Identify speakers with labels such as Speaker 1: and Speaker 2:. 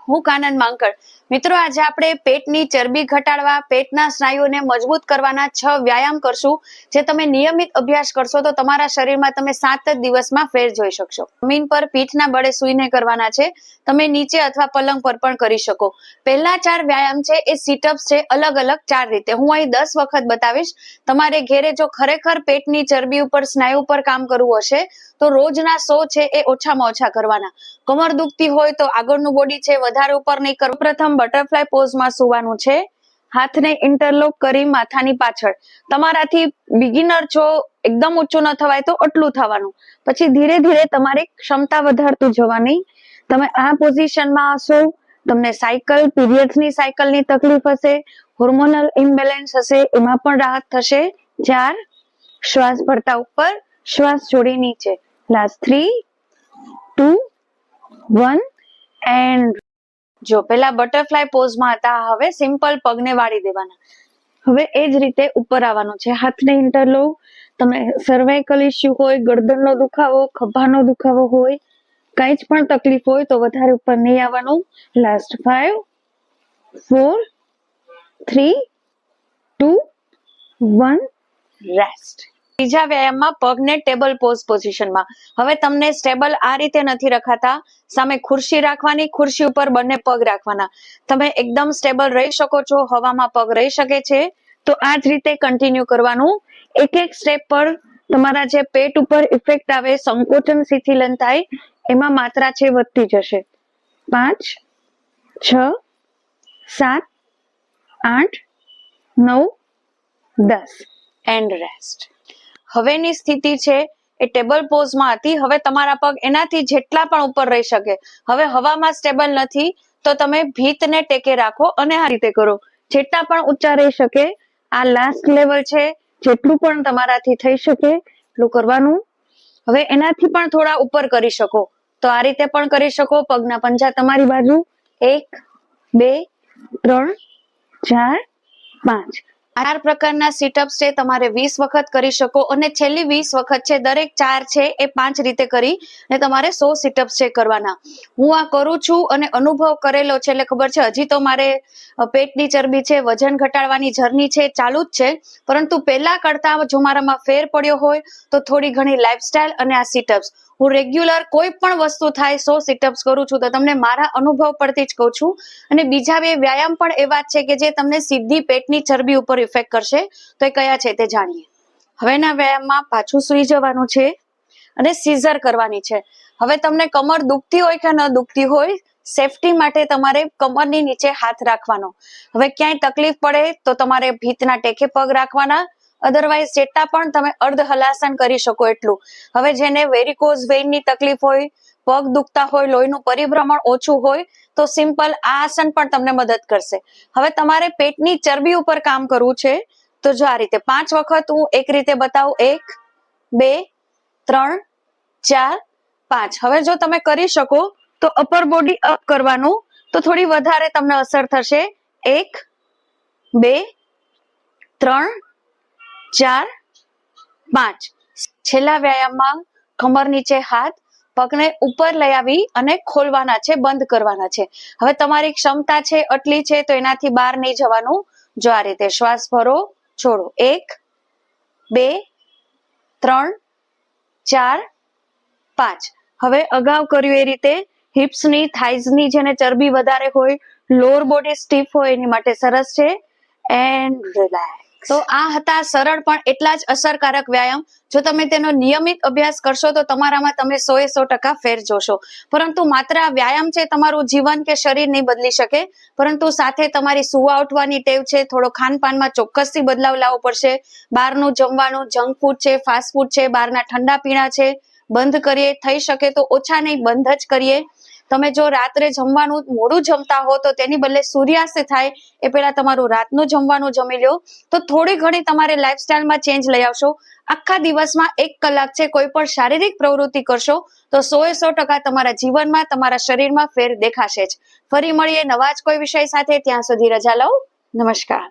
Speaker 1: હું કાનન માંકડ. મિત્રો, આજે આપણે પેટની ચરબી ઘટાડવા, પેટના સ્નાયુઓને મજબૂત કરવાના 6 વ્યાયામ કરશું, જે તમે નિયમિત અભ્યાસ કરશો તો તમારા શરીરમાં તમે 7 જ દિવસમાં ફેર જોઈ શકશો. જમીન પર પીઠના બળે સૂઈને કરવાના છે. તમે નીચે અથવા પલંગ પર પણ કરી શકો. પહેલા 4 વ્યાયામ છે એ સીટઅપ્સ છે, અલગ અલગ 4 રીતે. હું અહીં 10 વખત બતાવીશ. તમારે ઘેરે જો ખરેખર પેટની ચરબી ઉપર, સ્નાયુ પર કામ કરવું હશે તો રોજના 100 છે એ ઓછામાં ઓછા કરવાના. કમર દુખતી હોય તો આગળનું બોડી છે વધારે ઉપર નહીં કરવું. પ્રથમ બટરફ્લાય પોઝમાં સુવાનું છે. હાથને ઇન્ટરલોક કરી માથાની પાછળ. તમારાથી બિગિનર છો, એકદમ ઊંચું ન થવાય તો આટલું થવાનું. પછી ધીરે ધીરે તમારી ક્ષમતા વધારતું જવાની. તમે આ પોઝિશનમાં હશો, તમને પીરિયડ્સની સાયકલની તકલીફ હશે, હોર્મોનલ ઇમ્બેલેન્સ હશે, એમાં પણ રાહત થશે. 4 શ્વાસ ભરતા ઉપર, શ્વાસ છોડી નીચે. લાસ્ટ 3 2 1 એન્ડ જો પેલા બટરફ્લાય પોઝમાં હતા, હવે સિમ્પલ પગને વાળી દેવાના. હવે એ જ રીતે ઉપર આવવાનું છે. હાથને ઇન્ટરલોક. તમે સર્વાઇકલ ઇશ્યુ હોય, ગરદનનો દુખાવો, ખભાનો દુખાવો હોય, કઈ જ પણ તકલીફ હોય તો વધારે ઉપર નહીં આવવાનું. Last 5 4 3 2 1 rest. ત્રીજા વ્યાયામમાં પગને ટેબલ પોઝ પોઝિશનમાં. હવે તમને સ્ટેબલ આ રીતે નથી રખાતા. સામે ખુરશી રાખવાની, ખુરશી ઉપર બંને પગ રાખવાના. તમે એકદમ સ્ટેબલ રહી શકો છો, હવામાં પગ રહી શકે છે. તો આ જ રીતે કન્ટિન્યુ કરવાનું. એક એક સ્ટેપ પર તમારા જે પેટ ઉપર ઇફેક્ટ આવે, સંકોચન શિથિલન થાય, એમાં માત્રા છે વધતી જશે. 5 6 7 8 9 10 એન્ડ રેસ્ટ. હવેની સ્થિતિ છે એ ટેબલ પોઝમાં હતી. હવે તમારા પગ એનાથી જેટલા પણ ઉપર રહી શકે. હવે હવામાં સ્ટેબલ નથી તો તમે ભીતને ટેકે રાખો અને આ રીતે કરો. જેટલા પણ ઊંચા રહી શકે. આ લાસ્ટ લેવલ છે. જેટલું પણ તમારાથી થઈ શકે એટલું કરવાનું. હવે એનાથી પણ થોડા ઉપર કરી શકો તો આ રીતે પણ કરી શકો. પગના પંજા તમારી બાજુ. 1 2 3 4 5 4 પ્રકારના સીટઅપ્સ છે. તમારે 20 વખત કરી શકો અને છેલ્લી 20 વખત છે દરેક 4 છે એ 5 રીતે કરી અને તમારે 100 સીટઅપ્સ છે કરવાના. હું આ કરું છું અને અનુભવ કરેલો છે એટલે ખબર છે. હજી તો મારે પેટની ચરબી છે, વજન ઘટાડવાની જર્ની છે ચાલુ જ છે, પરંતુ પહેલા કરતા જો મારામાં ફેર પડ્યો હોય તો થોડી ઘણી લાઈફસ્ટાઈલ અને આ સીટઅપ્સ. હું રેગ્યુલર કોઈ પણ વસ્તુ થાય 100 સીટઅપ્સ કરું છું તો તમને મારા અનુભવ પરથી જ કહું છું. અને બીજા 2 વ્યાયામ પણ એવા જ છે કે જે તમને સીધી પેટની ચરબી ઉપર ઇફેક્ટ કરશે. તો એ કયા છે તે જાણીએ. હવેના વ્યાયામમાં પાછું સૂઈ જવાનું છે અને સીઝર કરવાની છે. હવે તમને કમર દુખતી હોય કે ન દુખતી હોય, સેફટી માટે તમારે કમરની નીચે હાથ રાખવાનો. હવે ક્યાંય તકલીફ પડે તો તમારે ભીતના ટેકે પગ રાખવાના. અધરવાઇઝ જેટલા પણ તમે અર્ધ હલાસન કરી શકો એટલું. હવે જેને વેરિકોઝ વેઇનની તકલીફ હોય, પગ દુખતા હોય, લોહીનું પરિભ્રમણ ઓછું હોય તો સિમ્પલ આ આસન પણ તમને મદદ કરશે. હવે તમારે પેટની ચરબી ઉપર કામ કરવું છે તો જો આ રીતે 5 વખત હું એક રીતે બતાવું. 1 2 3 4 5. હવે જો તમે કરી શકો તો અપર બોડી અપ કરવાનું તો થોડી વધારે તમને અસર થશે. 1 2 3 4 5. છેલ્લા વ્યાયામમાં કમર નીચે હાથ, પગને ઉપર લઈ આવી અને ખોલવાના છે, બંધ કરવાના છે. હવે તમારી ક્ષમતા છે આટલી છે તો એનાથી બહાર નહીં જવાનું. જો આ રીતે શ્વાસ ભરો, છોડો. 1 2 3 4 5. હવે અગાઉ કર્યું એ રીતે હિપ્સની, થાઇઝની જેને ચરબી વધારે હોય, લોઅર બોડી સ્ટીફ હોય એની માટે સરસ છે. And relax. તો આ હતા સરળ પણ એટલા જ અસરકારક વ્યાયામ. જો તમે તેનો નિયમિત અભ્યાસ કરશો તો તમારામાં તમે 100% ફેર જોશો. પરંતુ માત્ર આ વ્યાયામ છે તમારું જીવન કે શરીર નહીં બદલી શકે, પરંતુ સાથે તમારી સુવા ઉઠવાની ટેવ છે, થોડો ખાનપાનમાં ચોક્કસથી બદલાવ લાવવો પડશે. બહારનું જમવાનું, જંક ફૂડ છે, ફાસ્ટ ફૂડ છે, બહારના ઠંડા પીણા છે, બંધ કરીએ. થઈ શકે તો ઓછા નહીં, બંધ જ કરીએ. તમે જો રાત્રે જમવાનું મોડું જમતા હો તો તેની બદલે સૂર્યાસ્ત થાય એ પહેલા તમારું રાતનું જમવાનું જમી લો. તો થોડી ઘણી તમારે લાઈફસ્ટાઈલમાં ચેન્જ લઈ આવશો. આખા દિવસમાં 1 કલાક છે કોઈ પણ શારીરિક પ્રવૃત્તિ કરશો તો 100% તમારા જીવનમાં, તમારા શરીરમાં ફેર દેખાશે જ. ફરી મળીએ નવા જ કોઈ વિષય સાથે. ત્યાં સુધી રજા લઉં. નમસ્કાર.